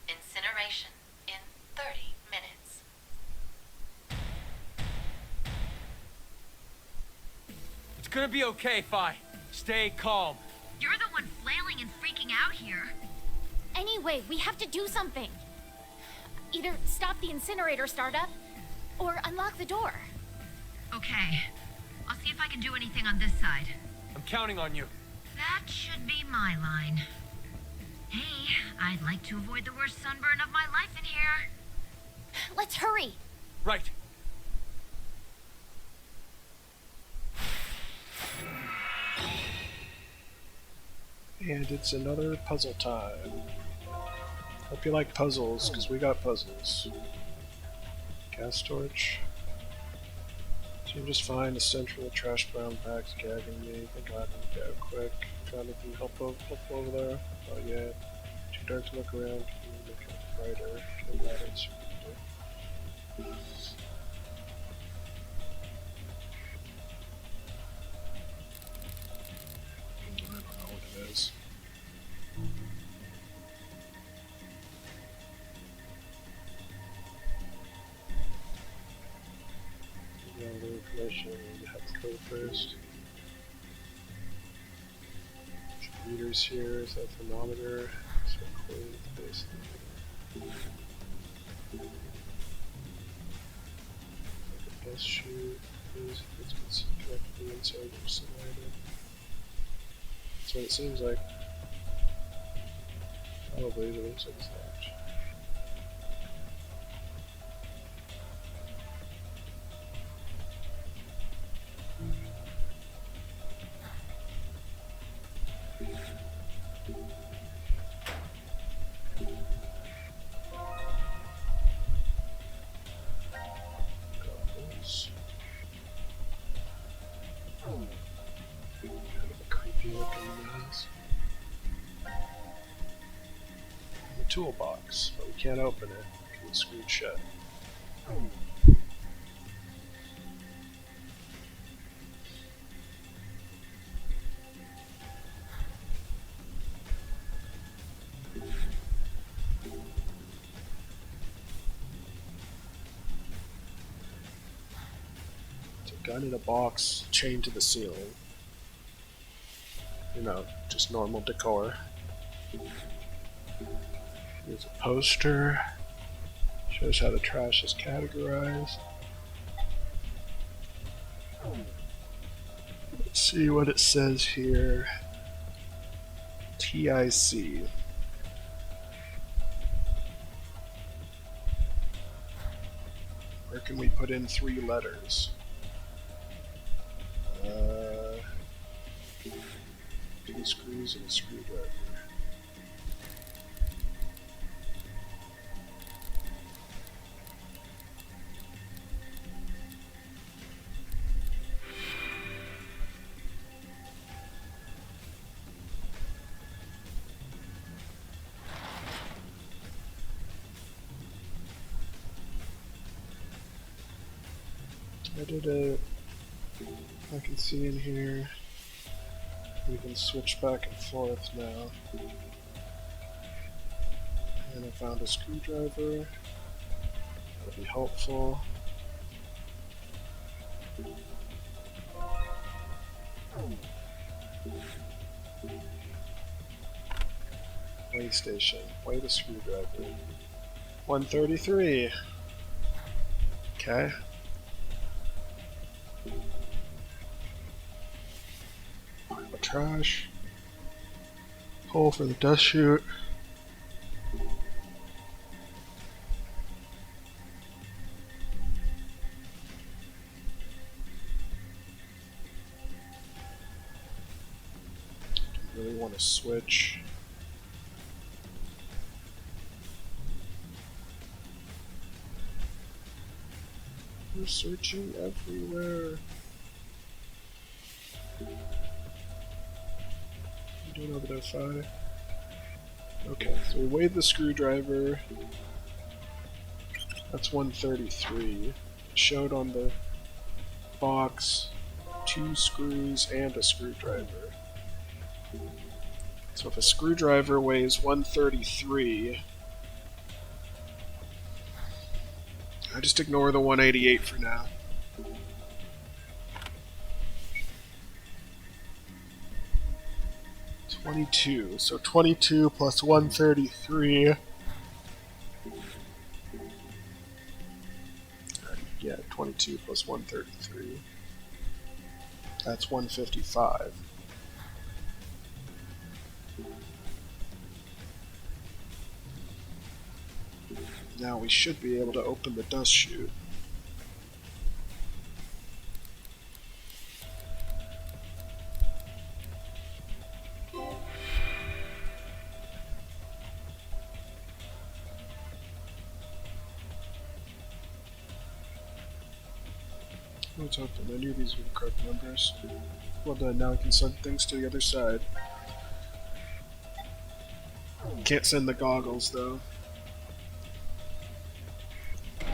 E: Incineration in 30 minutes.
G: It's gonna be okay, Fi. Stay calm.
F: You're the one flailing and freaking out here.
H: Anyway, we have to do something. Either stop the incinerator startup, or unlock the door.
F: Okay. I'll see if I can do anything on this side.
G: I'm counting on you.
F: That should be my line. Hey, I'd like to avoid the worst sunburn of my life in here.
H: Let's hurry.
G: Right.
A: And it's another puzzle time. Hope you like puzzles, because we got puzzles. Gas torch. Seemed just fine. The central trash brown bags gagging me. Thank God I'm go quick. Trying to do help over there. Oh yeah. Too dark to look around. Can you make it brighter? Can that it's I don't know what it is. Yeah, the information you have to code first. Meters here, is that thermometer? So according to this. dust chute is it's directly inside the incinerator. That's what it seems like. Probably it looks like it's locked. Goggles. Kind of a creepy looking mask. The toolbox, but we can't open it because it's screwed shut. It's a gun in a box chained to the ceiling. You know, just normal decor. Here's a poster. Shows how the trash is categorized. Let's see what it says here. TIC. Where can we put in 3 letters? 2 screws and a screwdriver. I can see in here. We can switch back and forth now. And I found a screwdriver. That'll be helpful. PlayStation. Play the screwdriver. 133. Okay. Trash. Hole for the dust chute. Don't really want to switch. We're searching everywhere. Doing over there 5. Okay, so we weighed the screwdriver. That's 133. It showed on the box 2 screws and a screwdriver. So if a screwdriver weighs 133, I just ignore the 188 for now. So 22 plus 133. Yeah, 22 plus 133. That's 155. Now we should be able to open the dust chute. Let's open. I knew these were the correct numbers. Well done, now I can send things to the other side. Can't send the goggles though.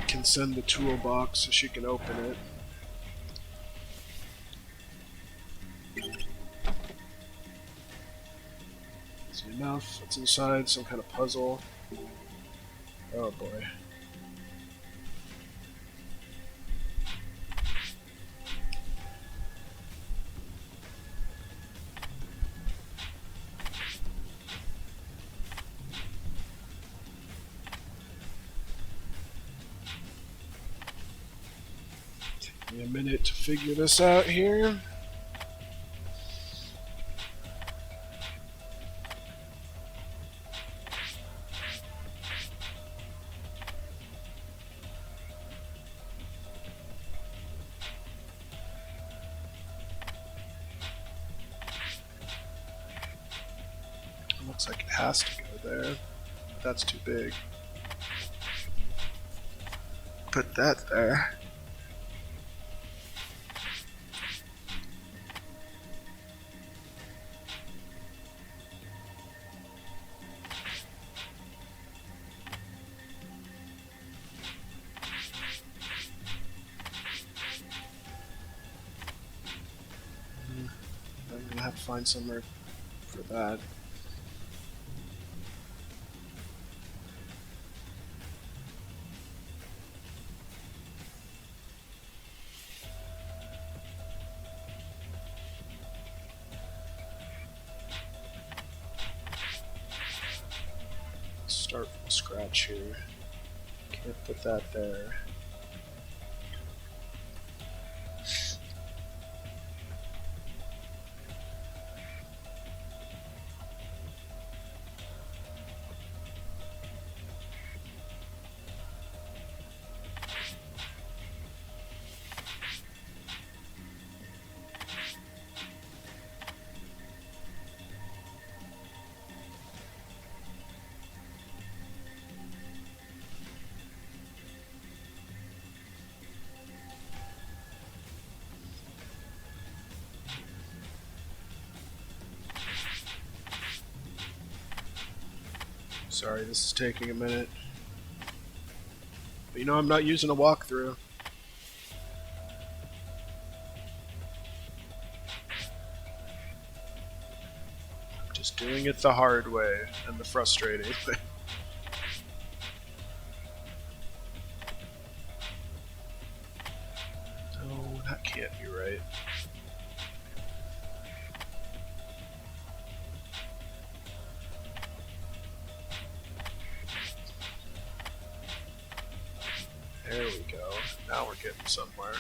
A: Can send the toolbox so she can open it. Easy enough. What's inside? Some kind of puzzle. Oh boy. me a minute to figure this out here. Looks like it has to go there. That's too big. Put that there. I'm gonna have to find somewhere for that. Start from scratch here. Can't put that there. Sorry, this is taking a minute. But you know, I'm not using a walkthrough. I'm just doing it the hard way and the frustrating way. No, that can't be right. There we go. Now we're getting somewhere.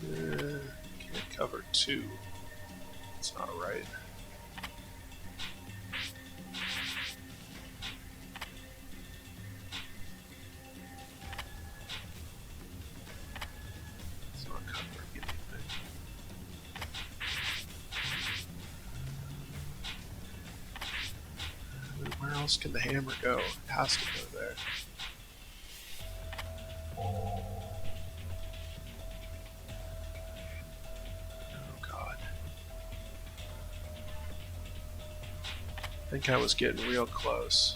A: Can't cover two. It's not right. It's not covering anything. Where else can the hammer go? It has to go there. I think I was getting real close.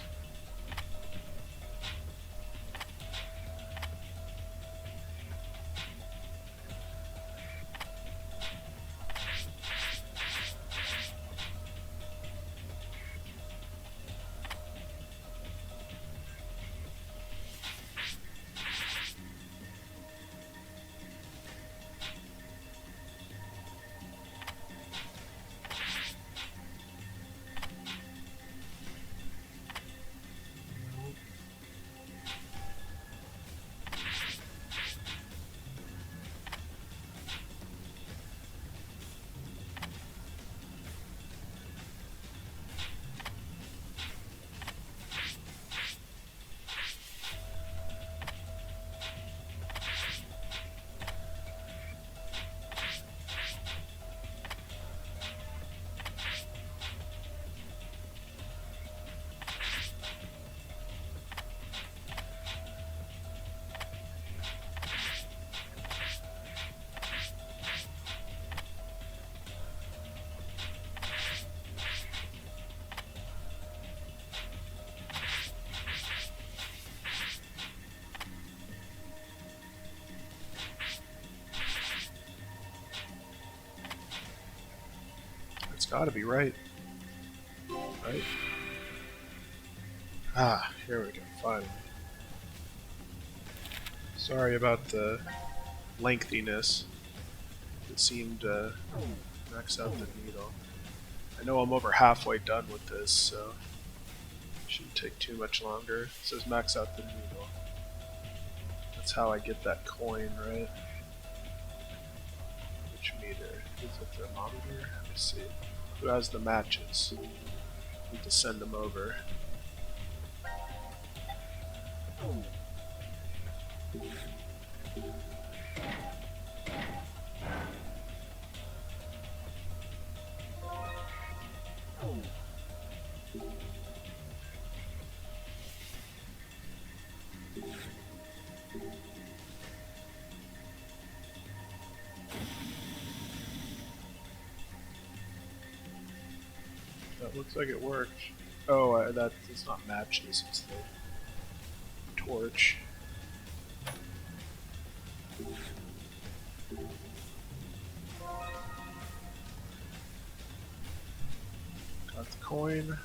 A: It's gotta be right. Right? Ah, here we go, finally. Sorry about the lengthiness. It seemed to max out the needle. I know I'm over halfway done with this, so it shouldn't take too much longer. It says max out the needle. That's how I get that coin, right? Which meter? Is it thermometer? Let's see. Who has the matches? Need to send them over. That looks like it worked. Oh, it's not matches, it's the torch. Got the coin.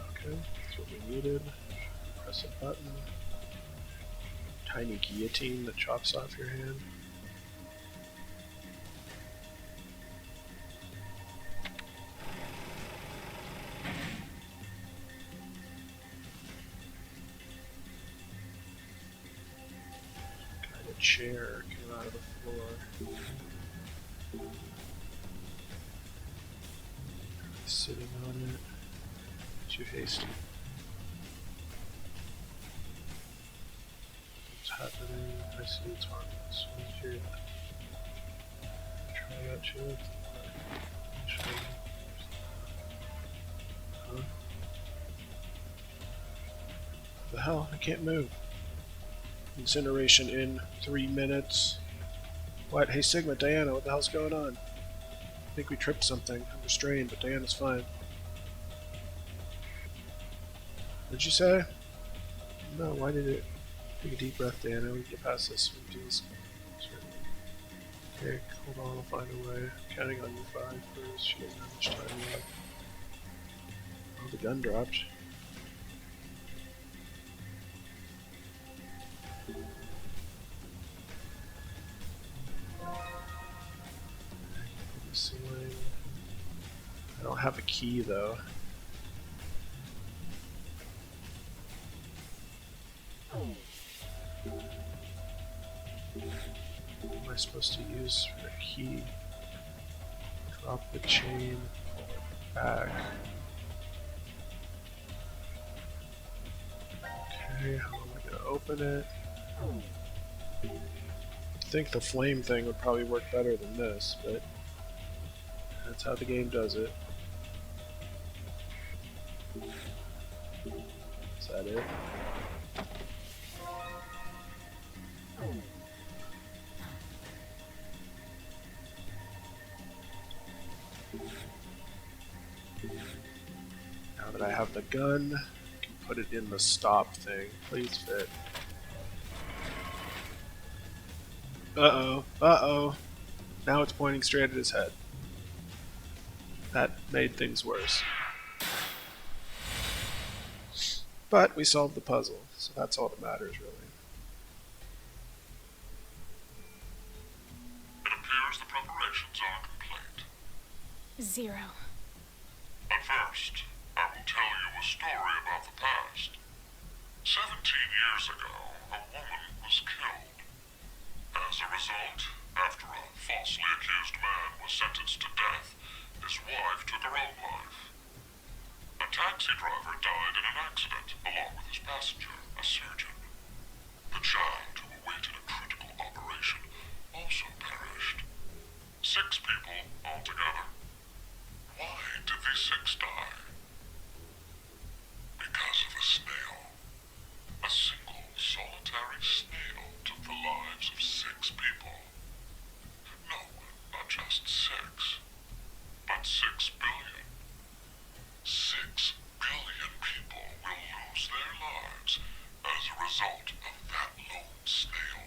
A: Okay, that's what we needed. Press a button. Tiny guillotine that chops off your hand. Kind of chair came out of the floor. Sitting on it. Too hasty. What's happening? I see it's harmless. What's here? Try that shit. Huh? What the hell? I can't move. Incineration in 3 minutes. What? Hey Sigma, Diana, what the hell's going on? I think we tripped something. I'm restrained, but Diana's fine. What'd you say? No, why did it? Take a deep breath, Diana. We can get past this. We can do this. Okay, hold on, I'll find a way. I'm counting on you 5 first. She doesn't have much time left. Oh, the gun dropped. Ceiling. I don't have a key though. What am I supposed to use for a key? Drop the chain, pull it back. Okay, how am I gonna open it? I think the flame thing would probably work better than this, but that's how the game does it. Is that it? Now that I have the gun, I can put it in the stop thing. Please fit. Uh-oh. Uh-oh. Now it's pointing straight at his head. That made things worse. But we solved the puzzle, so that's all that matters, really.
I: It appears the preparations are complete.
H: 0.
I: But first, I will tell you a story about the past. 17 years ago, a woman was killed. As a result, after a falsely accused man was sentenced to death, his wife took her own life. A taxi driver died in an accident, along with his passenger, a surgeon. The child who awaited a critical operation also perished. 6 people altogether. Why did these 6 die? Because of a snail. A single, solitary snail took the lives of 6 people. No, not just 6, but 6 billion. 6 billion people will lose their lives as a result of that lone snail.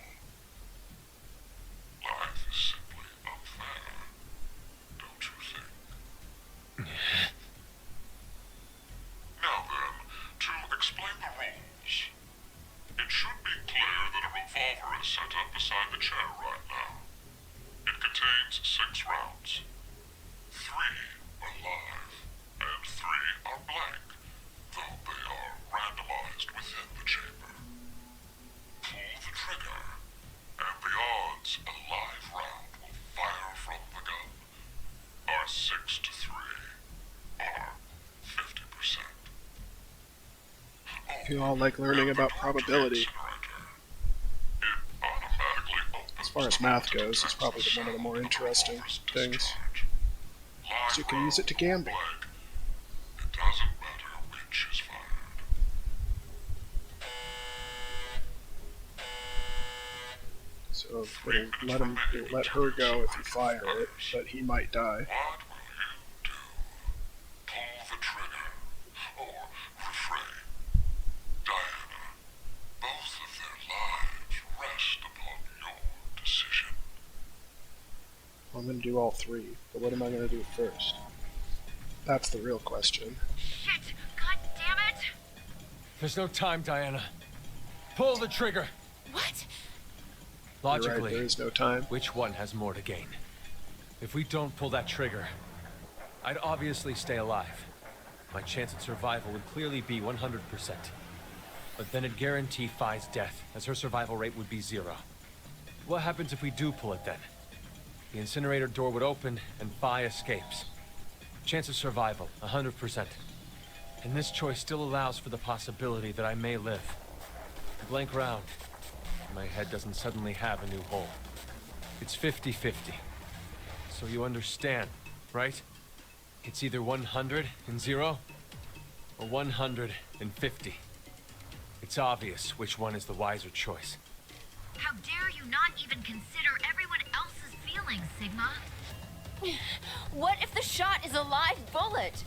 I: Life is simply unfair. revolver is set up beside the chair right now. It contains 6 rounds. 3 are live, and 3 are blank, though they are randomized within the chamber. Pull the trigger, and the odds a live round will fire from the gun are 6 to 3, or 50%.
A: You all like learning about probability. As far as math goes, it's probably one of the more interesting things. So you can use it to gamble.
I: It doesn't matter which is fired.
A: So it'll let her go if you fire it, but he might die.
I: What will you do? Pull the trigger, or refrain. Diana, both of their lives rest upon your decision.
A: I'm going to do all 3, but what am I going to do first? That's the real question.
F: Shit! God damn it!
G: There's no time, Diana. Pull the trigger.
F: What?
A: You're right,
G: Logically,
A: there is no time.
G: which one has more to gain? If we don't pull that trigger, I'd obviously stay alive. My chance at survival would clearly be 100%. But then it'd guarantee Phi's death, as her survival rate would be 0. What happens if we do pull it then? The incinerator door would open, and Phi escapes. Chance of survival, 100%. And this choice still allows for the possibility that I may live. A blank round. My head doesn't suddenly have a new hole. It's 50-50. So you understand, right? It's either 100 and 0, or 150. It's obvious which one is the wiser choice.
F: How dare you not even consider everyone else's feelings, Sigma? What if the shot is a live bullet?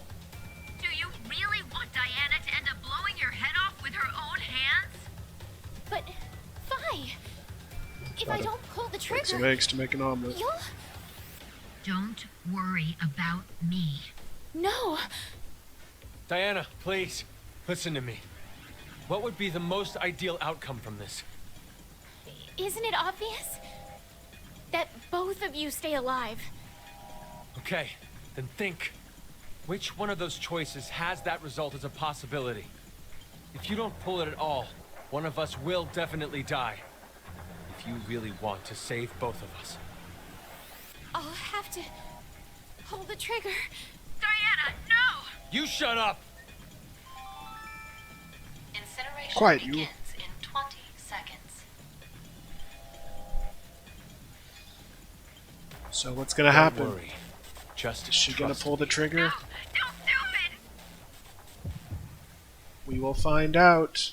F: Do you really want Diana to end up blowing your head off with her own hands?
H: But, Phi, if I don't pull the
A: Take some
H: trigger,
A: eggs to make an omelet.
H: you'll...
F: Don't worry about me.
H: No.
G: Diana, please, listen to me. What would be the most ideal outcome from this?
H: Isn't it obvious? That both of you stay alive.
G: Okay, then think. Which one of those choices has that result as a possibility? If you don't pull it at all, one of us will definitely die. If you really want to save both of us.
H: I'll have to pull the trigger.
F: Diana, no!
G: You shut up!
E: Incineration
A: Quiet, you.
E: begins in 20 seconds.
A: So what's going to happen?
G: Don't worry. Just
A: Is she going to
G: trust
A: pull the
G: me.
A: trigger?
F: Don't do it!
A: We will find out.